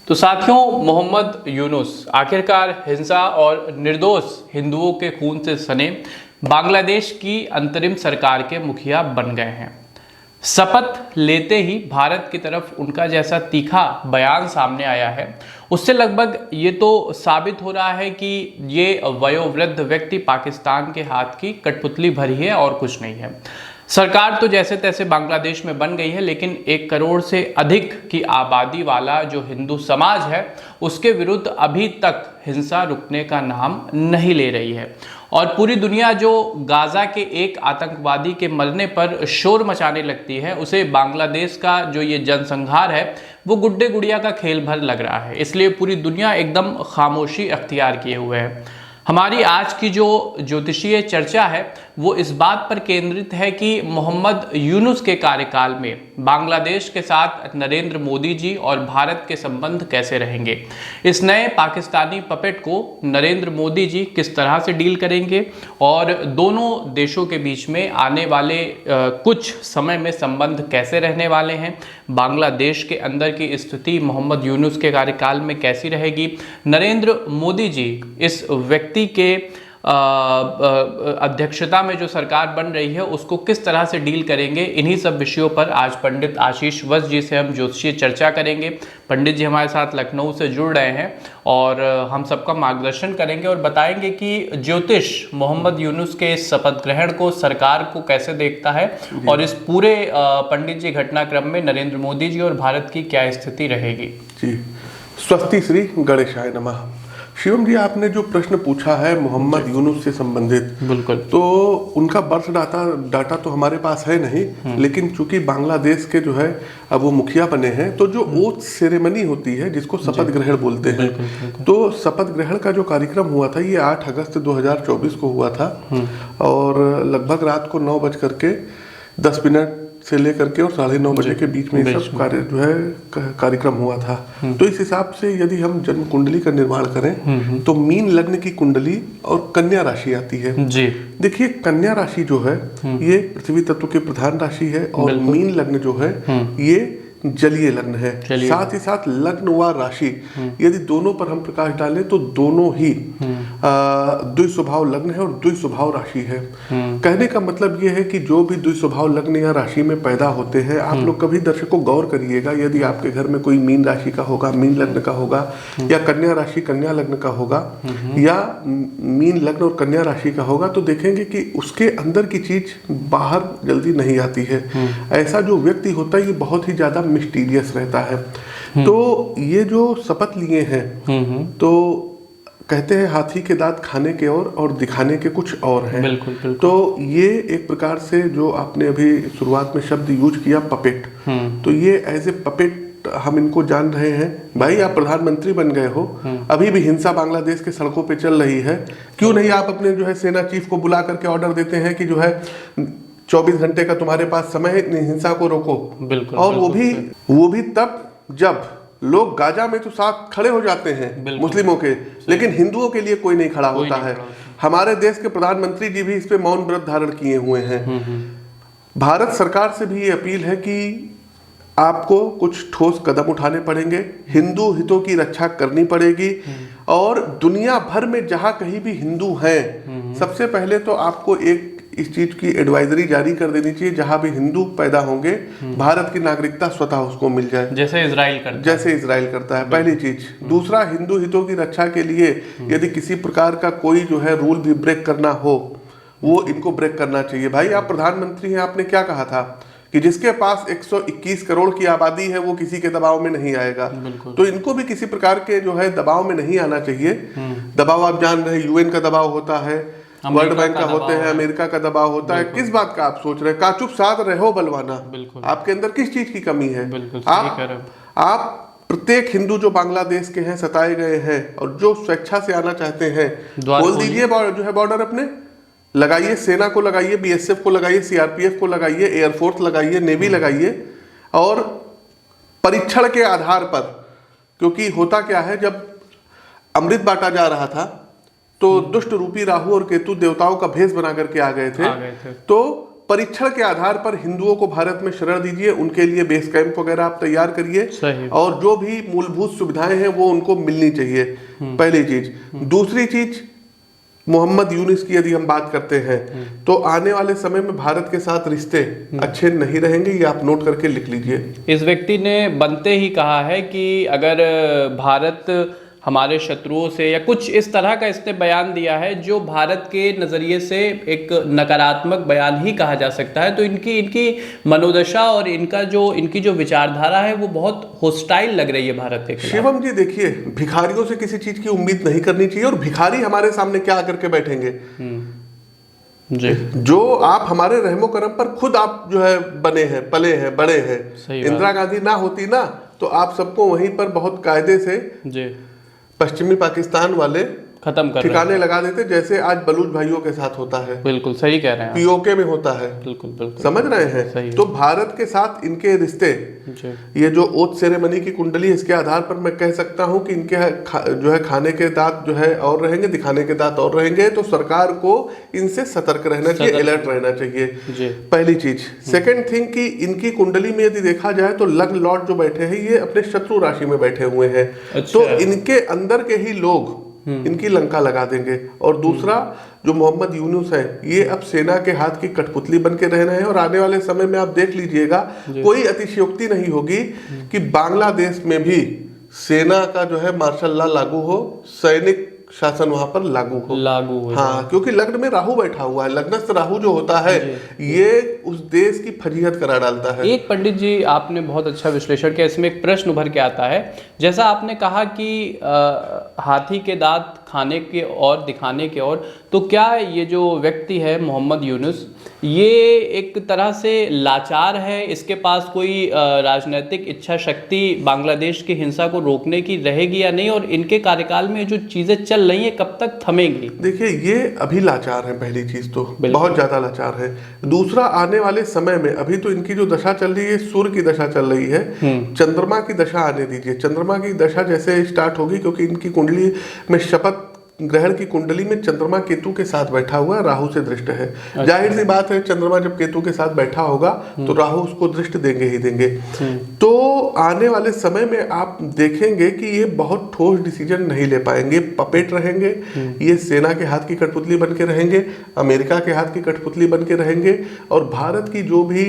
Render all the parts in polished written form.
तो साथियों, मोहम्मद यूनुस आखिरकार हिंसा और निर्दोष हिंदुओं के खून से सने बांग्लादेश की अंतरिम सरकार के मुखिया बन गए हैं। शपथ लेते ही भारत की तरफ उनका जैसा तीखा बयान सामने आया है, उससे लगभग ये तो साबित हो रहा है कि ये वयोवृद्ध व्यक्ति पाकिस्तान के हाथ की कठपुतली भरी है और कुछ नहीं है। सरकार तो जैसे तैसे बांग्लादेश में बन गई है, लेकिन 1 करोड़ से अधिक की आबादी वाला जो हिंदू समाज है उसके विरुद्ध अभी तक हिंसा रुकने का नाम नहीं ले रही है। और पूरी दुनिया जो गाजा के एक आतंकवादी के मरने पर शोर मचाने लगती है, उसे बांग्लादेश का जो ये जनसंहार है वो गुड्डे गुड़िया का खेल भर लग रहा है। इसलिए पूरी दुनिया एकदम खामोशी अख्तियार किए हुए है। हमारी आज की जो ज्योतिषीय चर्चा है वो इस बात पर केंद्रित है कि मोहम्मद यूनुस के कार्यकाल में बांग्लादेश के साथ नरेंद्र मोदी जी और भारत के संबंध कैसे रहेंगे। इस नए पाकिस्तानी पपेट को नरेंद्र मोदी जी किस तरह से डील करेंगे और दोनों देशों के बीच में आने वाले कुछ समय में संबंध कैसे रहने वाले हैं। बांग्लादेश के अंदर की स्थिति मोहम्मद यूनुस के कार्यकाल में कैसी रहेगी। नरेंद्र मोदी जी इस व्यक्ति के अध्यक्षता में जो सरकार बन रही है उसको किस तरह से डील करेंगे। इन्हीं सब विषयों पर आज पंडित आशीष वत्स जी से हम ज्योतिषीय चर्चा करेंगे। पंडित जी हमारे साथ लखनऊ से जुड़ रहे हैं और हम सबका मार्गदर्शन करेंगे और बताएंगे कि ज्योतिष मोहम्मद यूनुस के शपथ ग्रहण को सरकार को कैसे देखता है और इस पूरे पंडित जी घटनाक्रम में नरेंद्र मोदी जी और भारत की क्या स्थिति रहेगी। जी, स्वस्ति श्री गणेशाय नमः। शिवम जी, आपने जो प्रश्न पूछा है मोहम्मद यूनुस से संबंधित, बिल्कुल, तो उनका बर्थ डाटा तो हमारे पास है नहीं, लेकिन चूंकि बांग्लादेश के जो है अब वो मुखिया बने हैं, तो जो ओथ सेरेमनी होती है जिसको शपथ ग्रहण बोलते हैं, तो शपथ ग्रहण का जो कार्यक्रम हुआ था ये 8 अगस्त 2024 को हुआ था और लगभग रात को 9:10 से लेकर के और 9:30 बजे के बीच में सब कार्य जो है कार्यक्रम हुआ था। तो इस हिसाब से यदि हम जन्म कुंडली का निर्माण करें तो मीन लग्न की कुंडली और कन्या राशि आती है। जी देखिए, कन्या राशि जो है ये पृथ्वी तत्व की प्रधान राशि है और मीन लग्न जो है ये जलीय लग्न है। साथ ही साथ लग्न व राशि यदि दोनों पर हम प्रकाश डालें तो दोनों ही द्विस्वभाव लग्न है और द्विस्वभाव राशि है। कहने का मतलब ये है कि जो भी द्विस्वभाव लग्न या राशि में पैदा होते हैं, आप लोग कभी दर्शकों गौर करिएगा, यदि आपके घर में कोई मीन राशि का होगा, मीन लग्न का होगा, या कन्या राशि कन्या लग्न का होगा, या मीन लग्न और कन्या राशि का होगा, तो देखेंगे कि उसके अंदर की चीज बाहर जल्दी नहीं आती है। ऐसा जो व्यक्ति होता है ये बहुत ही ज्यादा मिस्टीरियस रहता है। तो ये जो शपथ लिए हैं तो कहते हैं हाथी के दांत खाने के और दिखाने के कुछ और हैं। बिल्कुल, बिल्कुल। तो ये एक प्रकार से जो आपने अभी शुरुआत में शब्द यूज किया पपेट, तो ये एज ए पपेट हम इनको जान रहे हैं। भाई आप प्रधानमंत्री बन गए हो, अभी भी हिंसा बांग्लादेश के सड़कों पे चल रही है, क्यों नहीं आप अपने जो है सेना चीफ को बुला करके ऑर्डर देते हैं कि जो है 24 घंटे का तुम्हारे पास समय है, हिंसा को रोको। बिल्कुल, और वो भी तब जब लोग गाजा में तो साथ खड़े हो जाते हैं मुस्लिमों के, लेकिन हिंदुओं के लिए कोई नहीं खड़ा होता है। हमारे देश के प्रधानमंत्री जी भी इस पे मौन व्रत धारण किए हुए हैं। भारत सरकार से भी ये अपील है कि आपको कुछ ठोस कदम उठाने पड़ेंगे, हिंदू हितों की रक्षा करनी पड़ेगी और दुनिया भर में जहां कहीं भी हिंदू हैं, सबसे पहले तो आपको एक इस चीज की एडवाइजरी जारी कर देनी चाहिए, जहां भी हिंदू पैदा होंगे भारत की नागरिकता स्वतः उसको मिल जाए, जैसे इजराइल करता है। पहली चीज। दूसरा, हिंदू हितों की रक्षा के लिए यदि किसी प्रकार का कोई जो है रूल भी ब्रेक करना हो, वो इनको ब्रेक करना चाहिए। भाई आप प्रधानमंत्री हैं, आपने क्या कहा था कि जिसके पास 121 करोड़ की आबादी है वो किसी के दबाव में नहीं आएगा। तो इनको भी किसी प्रकार के जो है दबाव में नहीं आना चाहिए। दबाव आप जान रहे, यूएन का दबाव होता है, वर्ल्ड बैंक का होते हैं, अमेरिका का दबाव होता है। किस बात का आप सोच रहे हैं? काचुप साथ रहो बलवाना। आपके अंदर किस चीज की कमी है? आप प्रत्येक हिंदू जो बांग्लादेश के हैं, सताए गए हैं और जो स्वेच्छा से आना चाहते हैं, बोल दीजिए जो है बॉर्डर अपने लगाइए, सेना को लगाइए, बीएसएफ को लगाइए, सीआरपीएफ को लगाइए, एयरफोर्स लगाइए, नेवी लगाइए, और परीक्षण के आधार पर, क्योंकि होता क्या है, जब अमृत बांटा जा रहा था तो दुष्ट रूपी राहु और केतु देवताओं का भेष बना करके आ गए थे। तो परीक्षण के आधार पर हिंदुओं को भारत में शरण दीजिए, उनके लिए बेस कैंप वगैरह आप तैयार करिए और जो भी मूलभूत सुविधाएं हैं वो उनको मिलनी चाहिए, पहली चीज। दूसरी चीज, मोहम्मद यूनुस की यदि हम बात करते हैं तो आने वाले समय में भारत के साथ रिश्ते अच्छे नहीं रहेंगे, ये आप नोट करके लिख लीजिए। इस व्यक्ति ने बनते ही कहा है कि अगर भारत हमारे शत्रुओं से, या कुछ इस तरह का इसने बयान दिया है जो भारत के नज़रिए से एक नकारात्मक बयान ही कहा जा सकता है। तो इनकी मनोदशा और इनकी जो विचारधारा है वो बहुत होस्टाइल लग रही है भारत के खिलाफ। शिवम जी देखिए, भिखारियों से किसी चीज की उम्मीद नहीं करनी चाहिए, और भिखारी हमारे सामने क्या करके बैठेंगे जी। जो आप हमारे रहमो करम पर खुद आप जो है बने हैं, पले हैं, बड़े हैं। इंदिरा गांधी ना होती ना तो आप सबको वहीं पर बहुत कायदे से जी पश्चिमी पाकिस्तान वाले खत्म कर ठिकाने लगा देते, जैसे आज बलूच भाइयों के साथ होता है। बिल्कुल सही कह रहे हैं, पीओके में होता है। बिल्कुल बिल्कुल समझ रहे हैं। तो भारत के साथ इनके रिश्ते, ये जो ओथ सेरेमनी की कुंडली, इसके आधार पर मैं कह सकता हूं कि इनके जो है खाने के दांत जो है और रहेंगे, दिखाने के दांत और रहेंगे। तो सरकार को इनसे सतर्क रहना चाहिए, अलर्ट रहना चाहिए, पहली चीज। सेकेंड थिंग कि इनकी कुंडली में यदि देखा जाए तो लग्न लॉर्ड जो बैठे हैं ये अपने शत्रु राशि में बैठे हुए हैं। तो इनके अंदर के ही लोग इनकी लंका लगा देंगे। और दूसरा, जो मोहम्मद यूनुस है ये अब सेना के हाथ की कठपुतली बन के रहना है। और आने वाले समय में आप देख लीजिएगा, कोई अतिशयोक्ति नहीं होगी कि बांग्लादेश में भी सेना का जो है मार्शल लॉ लागू हो, सैनिक शासन वहां पर लागू हो। हाँ, क्योंकि लग्न में राहु बैठा हुआ है। लग्नस्थ राहु जो होता है ये उस देश की फजीहत करा डालता है। एक पंडित जी, आपने बहुत अच्छा विश्लेषण किया। इसमें एक प्रश्न उभर के आता है, जैसा आपने कहा कि हाथी के दांत खाने के और दिखाने के और, तो क्या ये जो व्यक्ति है मोहम्मद यूनुस, ये एक तरह से लाचार है? इसके पास कोई राजनीतिक इच्छा शक्ति बांग्लादेश की हिंसा को रोकने की रहेगी या नहीं? और इनके कार्यकाल में जो चीजें चल रही हैं कब तक थमेंगी? देखिए, ये अभी लाचार है, पहली चीज तो बहुत ज्यादा लाचार है। दूसरा, आने वाले समय में अभी तो इनकी जो दशा चल रही है, सूर्य की दशा चल रही है, चंद्रमा की दशा आने दीजिए। चंद्रमा की दशा जैसे स्टार्ट होगी, क्योंकि इनकी कुंडली में शपथ ग्रहण की कुंडली में चंद्रमा केतु के साथ बैठा हुआ है, राहु से दृष्ट है। जाहिर सी बात है, चंद्रमा जब केतु के साथ बैठा होगा तो राहु उसको दृष्ट देंगे ही देंगे। तो आने वाले समय में आप देखेंगे कि ये बहुत ठोस डिसीजन नहीं ले पाएंगे, पपेट रहेंगे। ये सेना के हाथ की कठपुतली बन के रहेंगे, अमेरिका के हाथ की कठपुतली बन के रहेंगे। और भारत की जो भी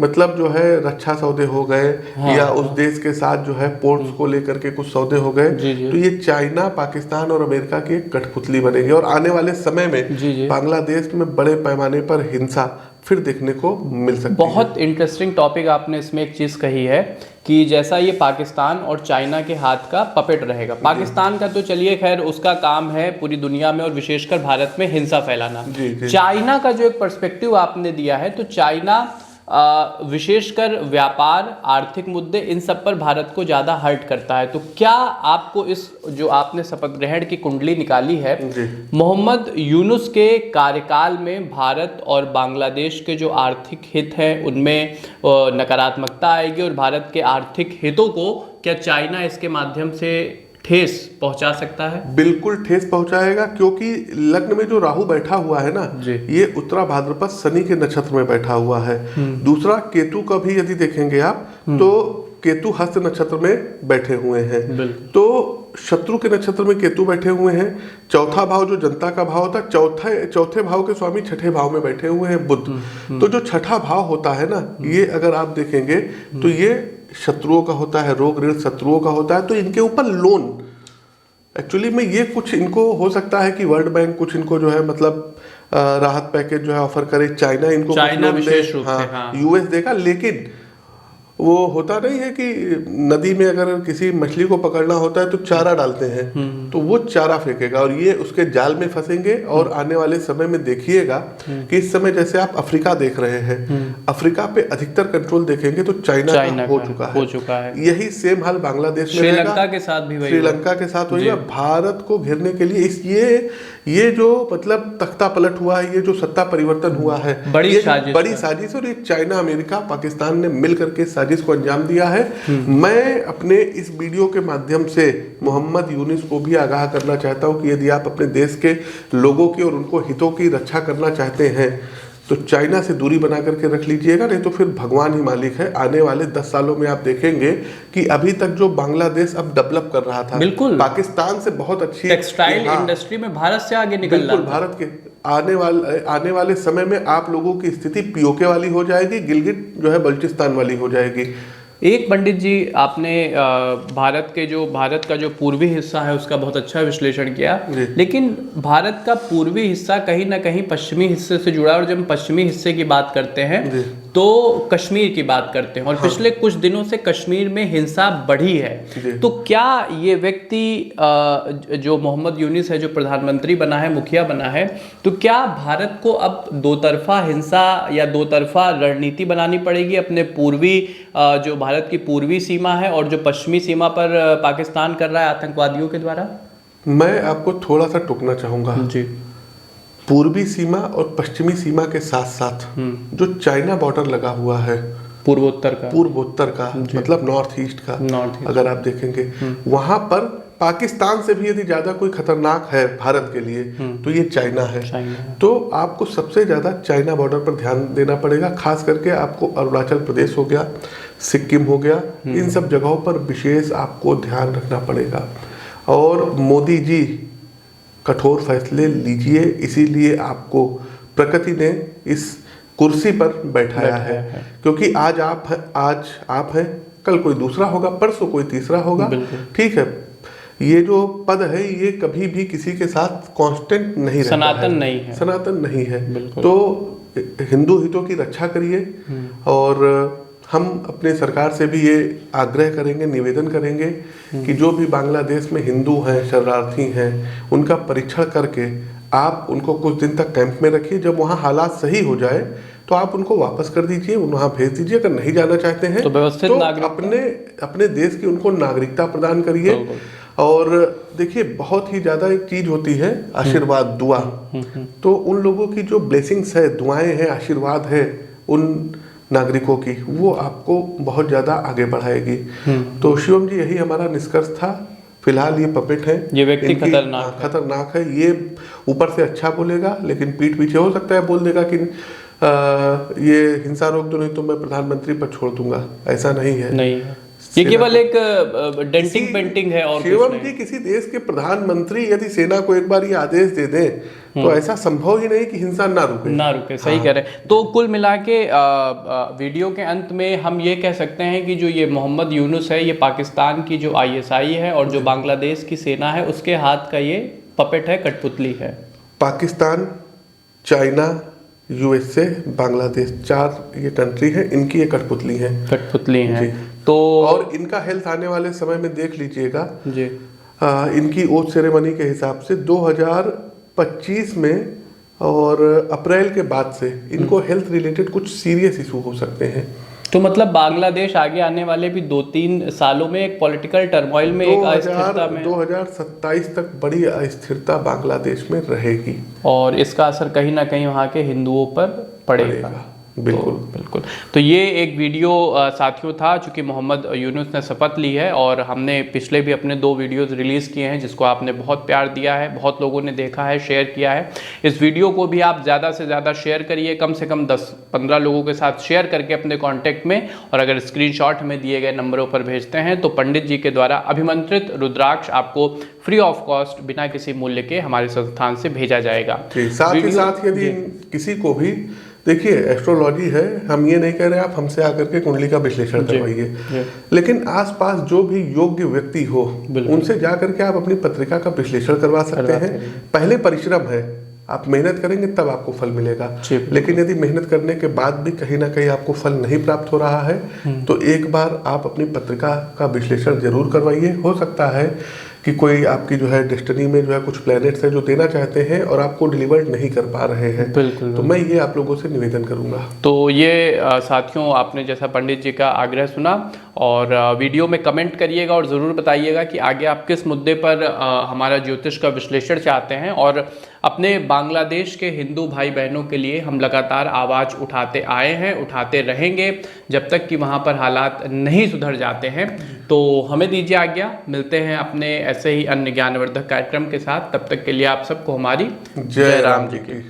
मतलब जो है रक्षा सौदे हो गए, या उस देश के साथ जो है पोर्ट्स को लेकर के कुछ सौदे हो गए, तो ये चाइना, पाकिस्तान और अमेरिका की कठपुतली बनेगी। और आने वाले समय में बांग्लादेश में बड़े पैमाने पर हिंसा फिर देखने को मिल सकती है। बहुत इंटरेस्टिंग टॉपिक आपने इसमें एक चीज़ कही है कि जैसा ये पाकिस्तान और चाइना के हाथ का पपेट रहेगा। पाकिस्तान का तो चलिए खैर उसका काम है पूरी दुनिया में और विशेषकर भारत में हिंसा फैलाना। चाइना का जो एक पर्सपेक्टिव आपने दिया है, तो चाइना विशेषकर व्यापार, आर्थिक मुद्दे, इन सब पर भारत को ज़्यादा हर्ट करता है। तो क्या आपको इस जो आपने शपथ ग्रहण की कुंडली निकाली है, मोहम्मद यूनुस के कार्यकाल में भारत और बांग्लादेश के जो आर्थिक हित हैं उनमें नकारात्मकता आएगी, और भारत के आर्थिक हितों को क्या चाइना इसके माध्यम से ठेस पहुंचा सकता है? बिल्कुल ठेस पहुंचाएगा, क्योंकि लग्न में जो राहु बैठा हुआ है ना, ये उत्तरा भाद्रपद शनि के नक्षत्र में बैठा हुआ है। दूसरा, केतु का भी यदि देखेंगे आप तो केतु हस्त नक्षत्र में बैठे हुए हैं। तो शत्रु के नक्षत्र में केतु बैठे हुए हैं। चौथा भाव जो जनता का भाव होता है, चौथे भाव के स्वामी छठे भाव में बैठे हुए हैं बुध। तो जो छठा भाव होता है ना, ये अगर आप देखेंगे तो ये शत्रुओं का होता है, रोग ऋण शत्रुओं का होता है। तो इनके ऊपर लोन एक्चुअली में ये कुछ इनको हो सकता है कि वर्ल्ड बैंक कुछ इनको जो है मतलब राहत पैकेज जो है ऑफर करे, चाइना इनको विशेष रूप से, हाँ, यूएस देगा। लेकिन वो होता नहीं है कि नदी में अगर किसी मछली को पकड़ना होता है तो चारा डालते हैं, तो वो चारा फेंकेगा और ये उसके जाल में फंसेंगे। और आने वाले समय में देखिएगा कि इस समय जैसे आप अफ्रीका देख रहे हैं, अफ्रीका पे अधिकतर कंट्रोल देखेंगे तो चाइना का हो चुका है। यही सेम हाल बांग्लादेश में, श्रीलंका के साथ भी, श्रीलंका के साथ हुई है। भारत को घेरने के लिए ये जो मतलब तख्ता पलट हुआ है, ये जो सत्ता परिवर्तन हुआ है, बड़ी साजिश, और ये चाइना, अमेरिका, पाकिस्तान ने मिलकर के साजिश को अंजाम दिया है। मैं अपने इस वीडियो के माध्यम से मोहम्मद यूनुस को भी आगाह करना चाहता हूं कि यदि आप अपने देश के लोगों की और उनको हितों की रक्षा करना चाहते हैं तो चाइना से दूरी बना करके रख लीजिएगा, नहीं तो फिर भगवान ही मालिक है। आने वाले 10 सालों में आप देखेंगे कि अभी तक जो बांग्लादेश अब डेवलप कर रहा था, बिल्कुल पाकिस्तान से बहुत अच्छी टेक्सटाइल इंडस्ट्री में भारत से आगे निकल रहा बिल्कुल भारत के आने वाले समय में आप लोगों की स्थिति पीओके वाली हो जाएगी, गिलगिट जो है बल्चिस्तान वाली हो जाएगी। एक पंडित जी, आपने भारत का जो पूर्वी हिस्सा है उसका बहुत अच्छा विश्लेषण किया, लेकिन भारत का पूर्वी हिस्सा कहीं ना कहीं पश्चिमी हिस्से से जुड़ा है, और जब हम पश्चिमी हिस्से की बात करते हैं तो कश्मीर की बात करते हैं, और हाँ। पिछले कुछ दिनों से कश्मीर में हिंसा बढ़ी है। तो क्या ये व्यक्ति जो मोहम्मद यूनिस है, जो प्रधानमंत्री बना है, मुखिया बना है, तो क्या भारत को अब दो तरफा हिंसा या दो तरफा रणनीति बनानी पड़ेगी अपने पूर्वी जो भारत की पूर्वी सीमा है और जो पश्चिमी सीमा पर पाकिस्तान कर रहा है आतंकवादियों के द्वारा? मैं आपको थोड़ा सा टोकना चाहूंगा जी। पूर्वी सीमा और पश्चिमी सीमा के साथ साथ जो चाइना बॉर्डर लगा हुआ है पूर्वोत्तर का मतलब नॉर्थ ईस्ट अगर आप देखेंगे वहां पर पाकिस्तान से भी यदि ज्यादा कोई खतरनाक है भारत के लिए तो ये चाइना है। तो आपको सबसे ज्यादा चाइना बॉर्डर पर ध्यान देना पड़ेगा, खास करके आपको अरुणाचल प्रदेश हो गया, सिक्किम हो गया, इन सब जगहों पर विशेष आपको ध्यान रखना पड़ेगा। और मोदी जी कठोर फैसले लीजिए, इसीलिए आपको प्रकृति ने इस कुर्सी पर बैठाया है। क्योंकि आज आप हैं, कल कोई दूसरा होगा, परसों कोई तीसरा होगा, ठीक है। ये जो पद है ये कभी भी किसी के साथ कांस्टेंट नहीं रहता, सनातन नहीं है। तो हिंदू हितों की रक्षा करिए, और हम अपने सरकार से भी ये आग्रह करेंगे, निवेदन करेंगे कि जो भी बांग्लादेश में हिंदू हैं, शरणार्थी हैं, उनका परीक्षण करके आप उनको कुछ दिन तक कैंप में रखिए। जब वहाँ हालात सही हो जाए तो आप उनको वापस कर दीजिए, वहाँ भेज दीजिए। अगर नहीं जाना चाहते हैं तो अपने देश की उनको नागरिकता प्रदान करिए। और देखिए, बहुत ही ज़्यादा एक चीज़ होती है आशीर्वाद, दुआ। तो उन लोगों की जो ब्लेसिंग्स है, दुआएं हैं, आशीर्वाद है उन नागरिकों की, वो आपको बहुत ज़्यादा आगे बढ़ाएगी। तो शिवम जी, यही हमारा निष्कर्ष था। फिलहाल ये पपेट है, ये व्यक्ति खतरनाक है। ये ऊपर से अच्छा बोलेगा लेकिन पीठ पीछे हो सकता है बोल देगा कि ये हिंसा रोक दो, नहीं तो मैं प्रधानमंत्री पर छोड़ दूंगा। ऐसा नहीं है। ये केवल एक डेंटिंग पेंटिंग है। और शिवम जी, किसी देश के प्रधानमंत्री यदि सेना को एक बार ये आदेश दे दें तो ऐसा संभव ही नहीं कि हिंसा ना रुके। सही कह रहे हैं। तो कुल मिला के वीडियो के अंत में हम ये कह सकते हैं कि जो ये मोहम्मद यूनुस है, ये पाकिस्तान की जो ISI है और जो बांग्लादेश की सेना है उसके हाथ का ये पपेट है, कठपुतली है। पाकिस्तान, चाइना, USA, बांग्लादेश, 4 ये कंट्री है, इनकी ये कठपुतली है। तो और इनका हेल्थ आने वाले समय में देख लीजिएगा जी। इनकी ओथ सेरेमनी के हिसाब से 2025 में और अप्रैल के बाद से इनको हेल्थ रिलेटेड कुछ सीरियस इशू हो सकते हैं। तो मतलब बांग्लादेश आगे आने वाले भी 2-3 सालों में एक पॉलिटिकल टर्मोइल में, एक अस्थिरता में 2027 तक बड़ी अस्थिरता बांग्लादेश में रहेगी, और इसका असर कहीं ना कहीं वहाँ के हिंदुओं पर पड़ेगा। बिल्कुल। तो ये एक वीडियो साथियों था, चूँकि मोहम्मद यूनुस ने शपथ ली है, और हमने पिछले भी अपने 2 वीडियोज़ रिलीज़ किए हैं जिसको आपने बहुत प्यार दिया है, बहुत लोगों ने देखा है, शेयर किया है। इस वीडियो को भी आप ज़्यादा से ज़्यादा शेयर करिए, कम से कम 10-15 लोगों के साथ शेयर करके अपने कॉन्टैक्ट में, और अगर स्क्रीनशॉट में दिए गए नंबरों पर भेजते हैं तो पंडित जी के द्वारा अभिमंत्रित रुद्राक्ष आपको फ्री ऑफ कॉस्ट, बिना किसी मूल्य के हमारे संस्थान से भेजा जाएगा। साथ ही साथ यदि किसी को भी, देखिए एस्ट्रोलॉजी है, हम ये नहीं कह रहे आप हमसे आकर के कुंडली का विश्लेषण करवाइए, लेकिन आसपास जो भी योग्य व्यक्ति हो उनसे जा करके आप अपनी पत्रिका का विश्लेषण करवा सकते हैं। पहले परिश्रम है, आप मेहनत करेंगे तब आपको फल मिलेगा। लेकिन यदि मेहनत करने के बाद भी कहीं ना कहीं आपको फल नहीं प्राप्त हो रहा है तो एक बार आप अपनी पत्रिका का विश्लेषण जरूर करवाइए। हो सकता है कि कोई आपकी जो है डेस्टिनी में जो है कुछ प्लैनेट्स हैं जो देना चाहते हैं और आपको डिलीवर नहीं कर पा रहे हैं। बिल्कुल। तो मैं ये आप लोगों से निवेदन करूंगा। तो ये साथियों, आपने जैसा पंडित जी का आग्रह सुना, और वीडियो में कमेंट करिएगा और ज़रूर बताइएगा कि आगे आप किस मुद्दे पर हमारा ज्योतिष का विश्लेषण चाहते हैं। और अपने बांग्लादेश के हिंदू भाई बहनों के लिए हम लगातार आवाज़ उठाते आए हैं, उठाते रहेंगे जब तक कि वहाँ पर हालात नहीं सुधर जाते हैं। तो हमें दीजिए आज्ञा, मिलते हैं अपने ऐसे ही अन्य ज्ञानवर्धक कार्यक्रम के साथ। तब तक के लिए आप सबको हमारी जय राम जी की।